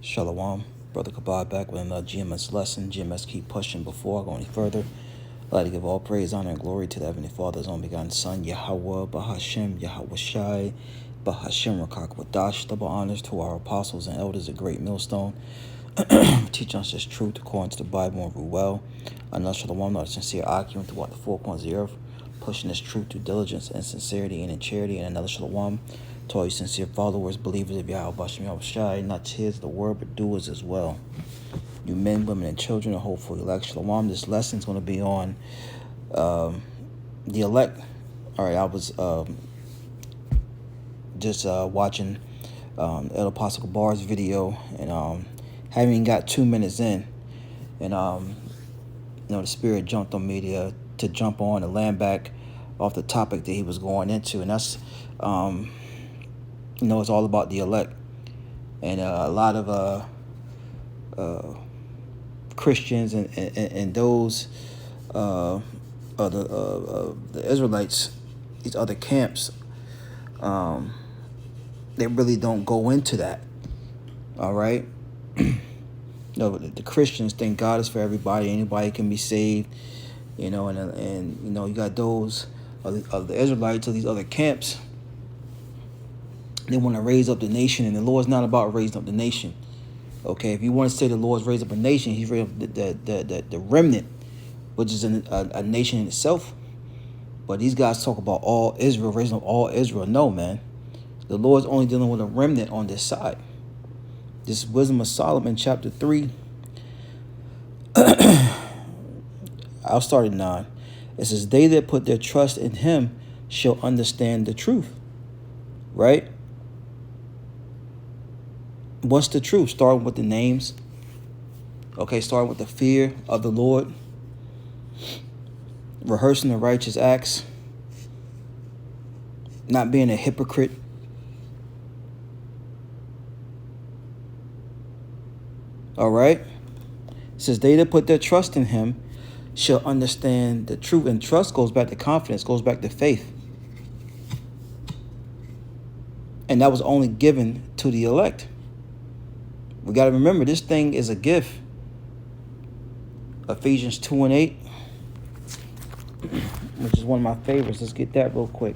Shalom, Brother Kabad back with another GMS lesson. GMS keep pushing before I go any further. I'd like to give all praise, honor, and glory to the Heavenly Father's only begotten Son, Yahweh, Bahashem, Yahweh Shai, Bahashem Rakak Wadash. Double honors to our apostles and elders, a great millstone. Teach us this truth according to the Bible and rule well. Another Shalom, not a sincere argument throughout the four corners of the earth, pushing this truth through diligence and sincerity and in charity. And another Shalom to all you sincere followers, believers of Yahweh Bashem Yahweh Shai, not hearers of the word, but doers as well. You men, women, and children are hopeful elect. Shalom. This lesson is going to be on the elect. All right, I was just watching El Apostle Bar's video, and haven't even got 2 minutes in, and the Spirit jumped on me to jump on and land back off the topic that he was going into, and that's it's all about the elect, and a lot of Christians and those the Israelites, these other camps, they really don't go into that. All right. The Christians think God is for everybody. Anybody can be saved. And you got those of the Israelites of these other camps. They want to raise up the nation, and the Lord's not about raising up the nation. Okay, if you want to say the Lord's raised up a nation, He's raised up the remnant, which is a nation in itself. But these guys talk about all Israel, raising up all Israel. No, man. The Lord's only dealing with a remnant on this side. This is Wisdom of Solomon, chapter 3. I'll start at 9. It says, they that put their trust in Him shall understand the truth. Right? What's the truth? Starting with the names. Okay, starting with the fear of the Lord. Rehearsing the righteous acts. Not being a hypocrite. All right? It says, they that put their trust in Him shall understand the truth. And trust goes back to confidence, goes back to faith. And that was only given to the elect. We got to remember, this thing is a gift. Ephesians 2:8, which is one of my favorites. Let's get that real quick.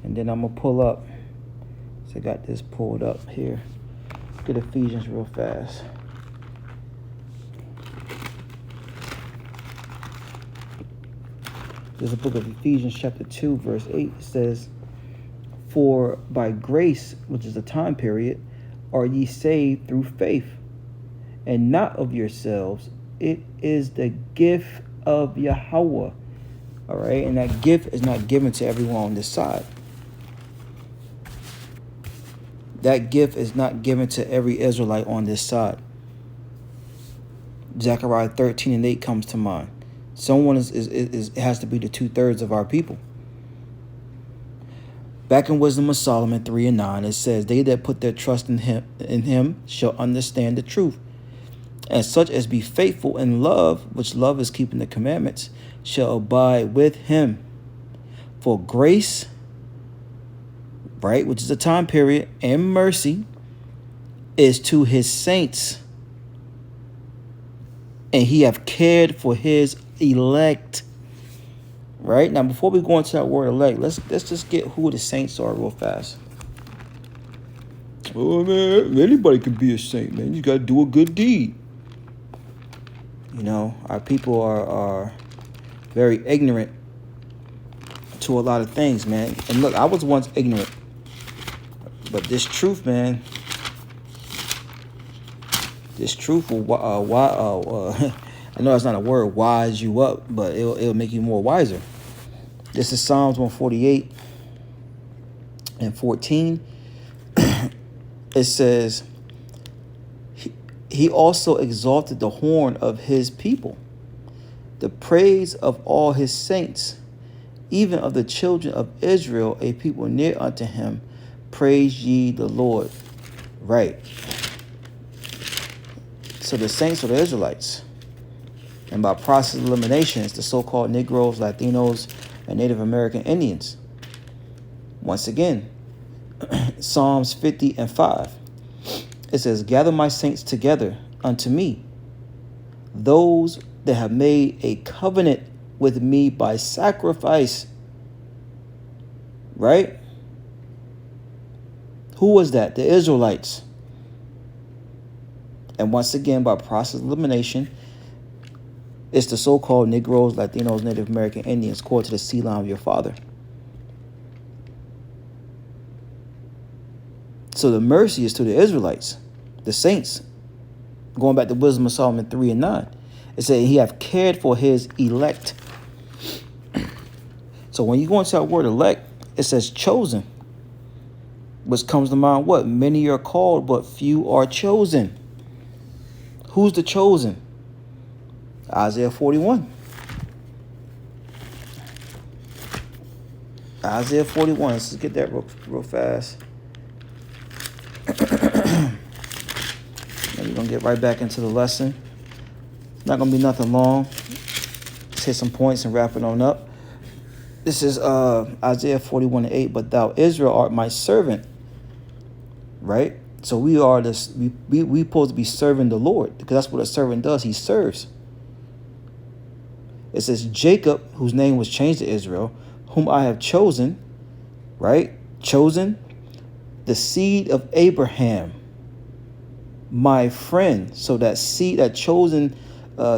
And then I'm going to pull up. So I got this pulled up here. Get Ephesians real fast. There's a book of Ephesians chapter 2, verse 8. It says, for by grace, which is a time period, are ye saved through faith, and not of yourselves. It is the gift of Yahweh. All right, and that gift is not given to everyone on this side. That gift is not given to every Israelite on this side. Zechariah 13:8 comes to mind. Someone it has to be the 2/3 of our people. Back in Wisdom of Solomon 3:9, it says, they that put their trust in him shall understand the truth. And such as be faithful in love, which love is keeping the commandments, shall abide with him. For grace, right, which is a time period, and mercy is to his saints. And he have cared for his elect. Right? Now, before we go into that word elect, let's just get who the saints are real fast. Oh, man, anybody can be a saint, man. You got to do a good deed. Our people are very ignorant to a lot of things, man. And look, I was once ignorant. But this truth, man, this truth will, I know that's not a word, wise you up, but it'll make you more wiser. This is Psalms 148:14. It says, he also exalted the horn of his people, the praise of all his saints, even of the children of Israel, a people near unto him. Praise ye the Lord. Right. So the saints are the Israelites. And by process of elimination, it's the so-called Negroes, Latinos, and Native American Indians. Once again, Psalms 50:5. It says, gather my saints together unto me, those that have made a covenant with me by sacrifice. Right? Who was that? The Israelites. And once again, by process of elimination, it's the so-called Negroes, Latinos, Native American Indians, called to the seed line of your father. So the mercy is to the Israelites, the saints. Going back to Wisdom of Solomon 3 and 9. It said he have cared for his elect. So when you go into that word elect, it says chosen. Which comes to mind what? Many are called, but few are chosen. Who's the chosen? Isaiah 41. Isaiah 41. Let's just get that real fast. And we're going to get right back into the lesson. It's not going to be nothing long. Let's hit some points and wrap it on up. This is Isaiah 41 and 8. But thou, Israel, art my servant. Right? So we are this. We supposed to be serving the Lord, because that's what a servant does. He serves. It says Jacob, whose name was changed to Israel, whom I have chosen. Right? Chosen. The seed of Abraham, my friend. So that seed, that chosen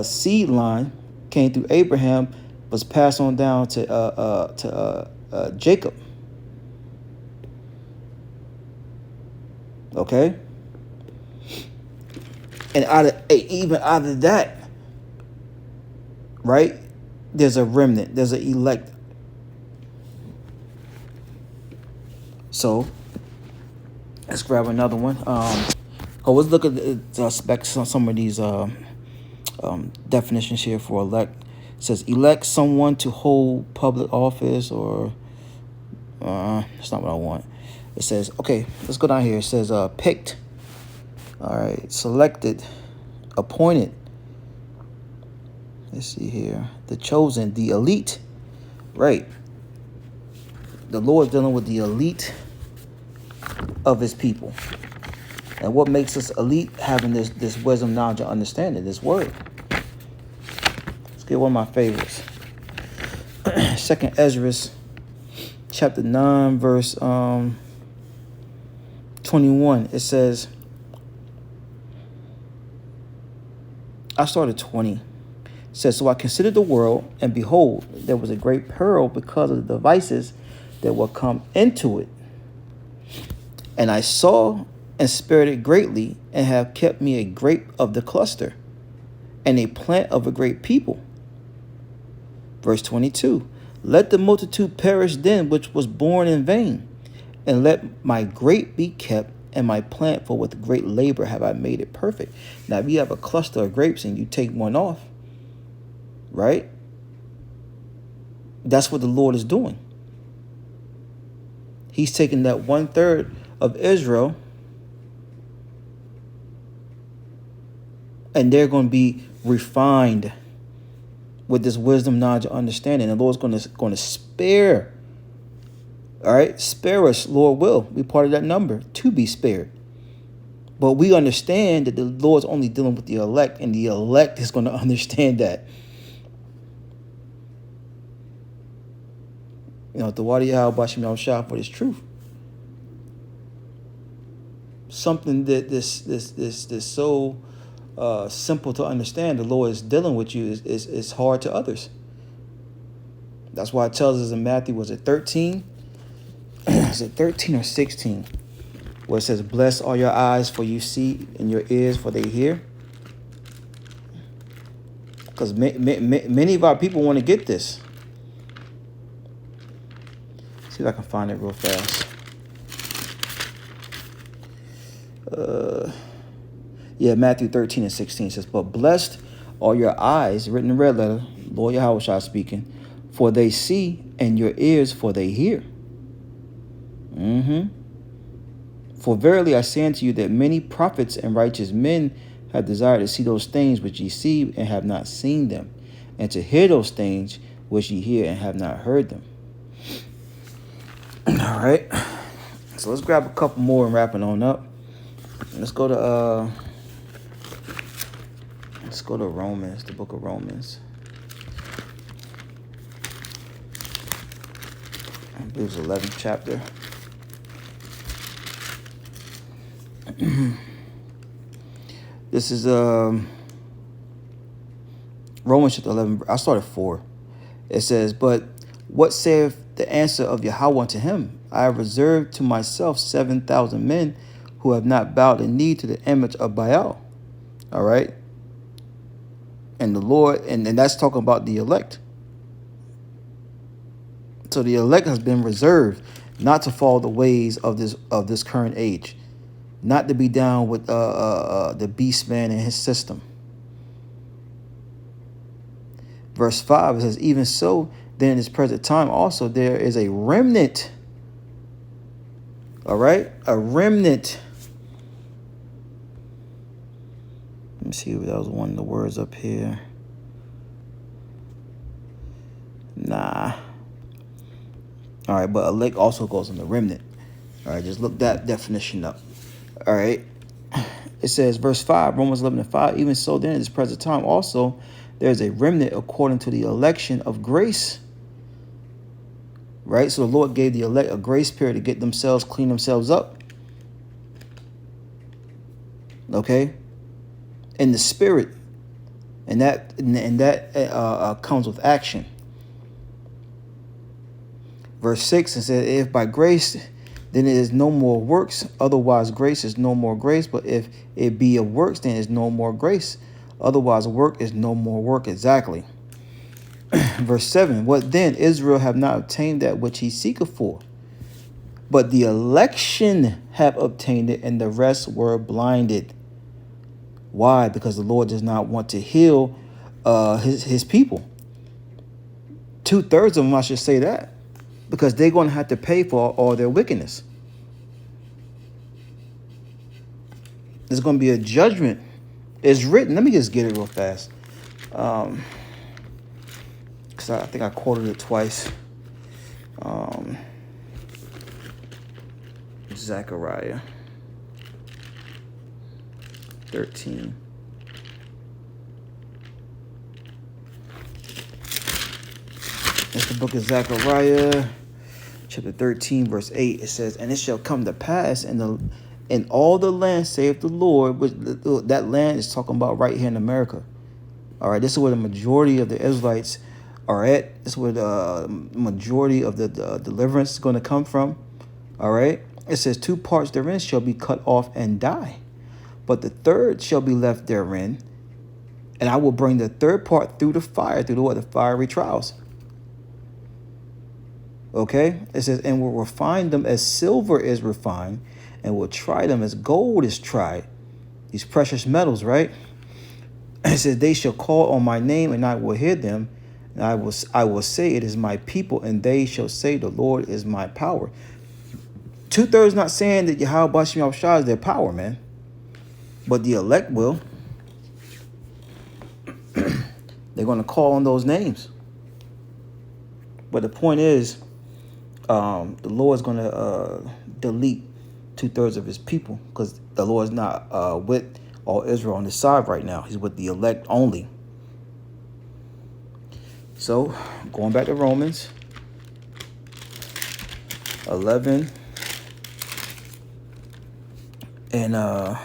seed line came through Abraham, was passed on down to Jacob. Okay. And even out of that, right, there's a remnant, there's an elect. So let's grab another one. Let's look at some of these definitions here for elect. It says elect someone to hold public office, or that's not what I want. It says, okay, let's go down here. It says picked. All right, selected, appointed. Let's see here. The chosen, the elite. Right. The Lord dealing with the elite of his people. And what makes us elite? Having this wisdom, knowledge, and understanding, this word. Let's get one of my favorites. 2nd Ezra chapter 9, verse 21. It says, I started 20. It says, so I considered the world, and behold, there was a great peril because of the devices that will come into it. And I saw and spared it greatly, and have kept me a grape of the cluster, and a plant of a great people. Verse 22. Let the multitude perish then which was born in vain, and let my grape be kept, and my plant, for with great labor have I made it perfect. Now, if you have a cluster of grapes and you take one off, right? That's what the Lord is doing. He's taking that 1/3 of Israel, and they're going to be refined with this wisdom, knowledge, and understanding. The Lord's going to spare. All right, spare us, Lord will. Be part of that number to be spared. But we understand that the Lord's only dealing with the elect, and the elect is going to understand that. You know, the Wadi Bashim Shah for this truth. Something that this so simple to understand, the Lord is dealing with you, is hard to others. That's why it tells us in Matthew, was it 13? Is it 13 or 16? Where it says, blessed are your eyes, for you see, and your ears, for they hear. Because many of our people want to get this. See if I can find it real fast. Matthew 13 and 16 says, but blessed are your eyes, written in red letter, Lord Yahweh speaking, for they see, and your ears, for they hear. For verily I say unto you that many prophets and righteous men have desired to see those things which ye see and have not seen them, and to hear those things which ye hear and have not heard them. All right. So let's grab a couple more and wrap it on up. Let's go to Romans, the book of Romans. I believe it's 11th chapter. This is Romans chapter 11. I started 4. It says, "But what saith the answer of Yahweh unto him? I have reserved to myself 7,000 men who have not bowed the knee to the image of Baal." All right. And the Lord, and that's talking about the elect. So the elect has been reserved not to follow the ways of this current age, not to be down with the beast man and his system. Verse 5, it says, "Even so, then in this present time also there is a remnant." All right, a remnant. Let me see if that was one of the words up here. Nah. All right, but elect also goes in the remnant. All right, just look that definition up. All right. It says, verse 5, Romans 11:5, "Even so then in this present time also there is a remnant according to the election of grace." Right? So the Lord gave the elect a grace period to get themselves, clean themselves up. Okay? In the spirit. And that comes with action. Verse 6, it says, "If by grace, then it is no more works. Otherwise grace is no more grace. But if it be of works, then it is no more grace. Otherwise work is no more work." Exactly. Verse 7, "What then? Israel have not obtained that which he seeketh for. But the election have obtained it, and the rest were blinded." Why? Because the Lord does not want to heal his people. 2/3 of them, I should say that. Because they're going to have to pay for all their wickedness. There's going to be a judgment. It's written. Let me just get it real fast. Because I think I quoted it twice. Zechariah 13. It's the book of Zechariah, chapter 13, verse 8. It says, "And it shall come to pass in all the land, saith the Lord," which that land is talking about right here in America. All right, this is where the majority of the Israelites are at. This is where the majority of the deliverance is going to come from. All right, it says, "Two parts therein shall be cut off and die, but the third shall be left therein. And I will bring the third part through the fire," through the what? The fiery trials. Okay, it says, "And will refine them as silver is refined, and will try them as gold is tried." These precious metals, right? It says, "They shall call on my name, and I will hear them. And I will say, it is my people, and they shall say, the Lord is my power." 2/3 not saying that Yahweh Bashim Yahushua is their power, man. But the elect will. They're going to call on those names. But the point is, the Lord is going to delete 2/3 of his people, because the Lord is not with all Israel on his side right now. He's with the elect only. So, going back to Romans 11 and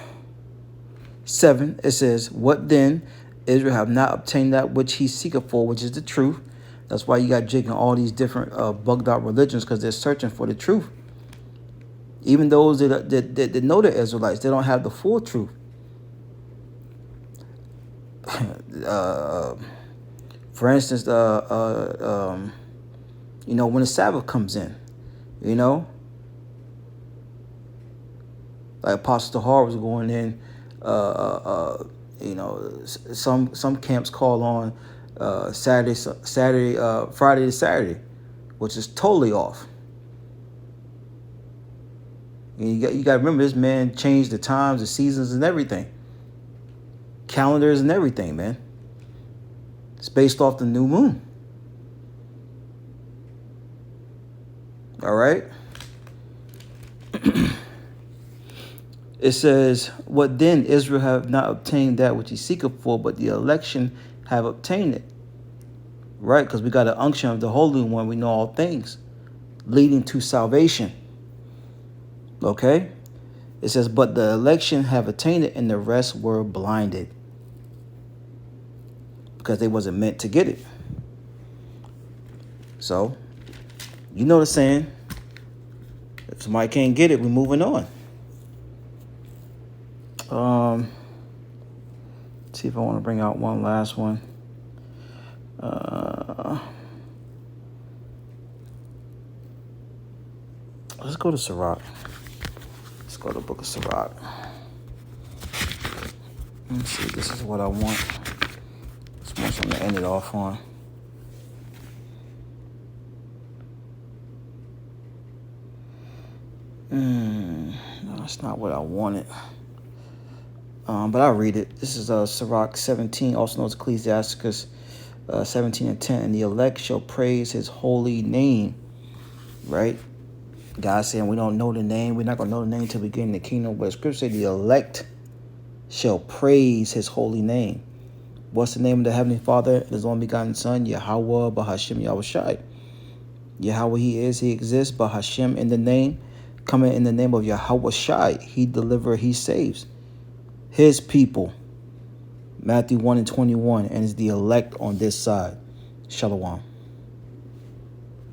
7, it says, "What then? Israel have not obtained that which he seeketh for, which is the truth." That's why you got jigging all these different bugged out religions, because they're searching for the truth. Even those that know the Israelites, they don't have the full truth. For instance, when the Sabbath comes in, like Apostle Tahar was going in, some camps call on Friday to Saturday, which is totally off. And you got to remember, this man changed the times, the seasons, and everything, calendars and everything, man. It's based off the new moon. All right. It says, what then? Israel have not obtained that which he seeketh for, but the election have obtained it. Right? Because we got an unction of the Holy One. We know all things, leading to salvation. Okay? It says, but the election have attained it, and the rest were blinded. Because they wasn't meant to get it. So, you know the saying. If somebody can't get it, we're moving on. See if I want to bring out one last one. Let's go to Sirach. Let's go to the book of Sirach. Let's see, this is what I want. Just want something to end it off on. No, that's not what I wanted. But I'll read it. This is Sirach 17, also known as Ecclesiasticus 17 and 10. And the elect shall praise his holy name. Right? God saying we don't know the name. We're not going to know the name until we get in the kingdom. But the scripture says the elect shall praise his holy name. What's the name of the Heavenly Father? His only begotten Son, Yahweh, Bahashem, Yahushai. Yahweh, he is, he exists. Bahashem in the name, coming in the name of Yahushai. He delivers, he saves his people. Matthew 1 and 21, and is the elect on this side. Shalom.